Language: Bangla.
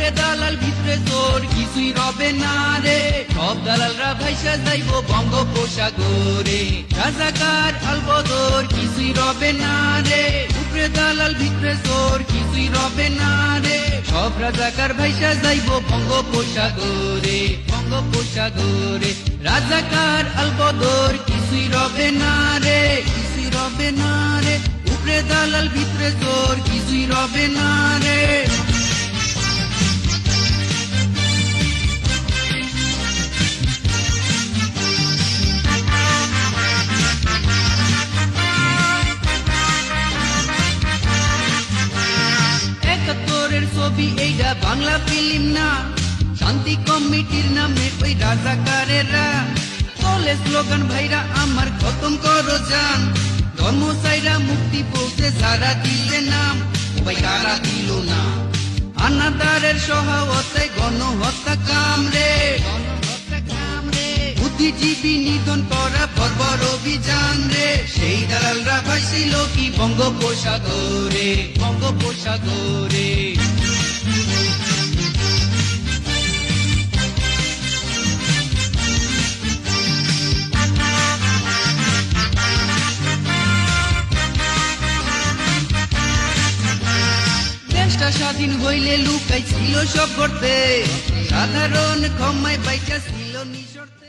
উপরে দালাল ভিতরে চোর কিছুই রবে না রে সব দালালরা ভাইসা যাইব বঙ্গোপসাগরে রাজাকার আলবদর কিছুই রবে না রে উপরে দালাল ভিতরে চোর কিছুই রবে না রে সব রাজাকার ভাইসা যাইব বঙ্গোপসাগরে বঙ্গোপসাগরে রাজাকার আলবদর কিছুই রবে না রে কিছুই রবে না রে উপরে দালাল ভিতরে চোর কিছুই রবে না রে ছবি এইটা বাংলা ফিল্ম না শান্তি কমিটির নামে ওই রাজাকারেরা চলে স্লোগান ভাইরা আমার খতম করো যান ধর্ম চাইরা মুক্তি পৌঁছে যারা দিলে নাম ভাই কারা দিল না আনাদারের সহায়তায় গণহত্যা কামরে বুদ্ধিজীবী নিধন করা বর্বর অভিযান রে সেই দালালরা ভাসিল কি বঙ্গোপসাগরে বঙ্গোপসাগরে স্বাধীন হইলে লুকাই ছিল সব করতে সাধারণ ক্ষমায় বাইচা ছিল নিঃশর্তে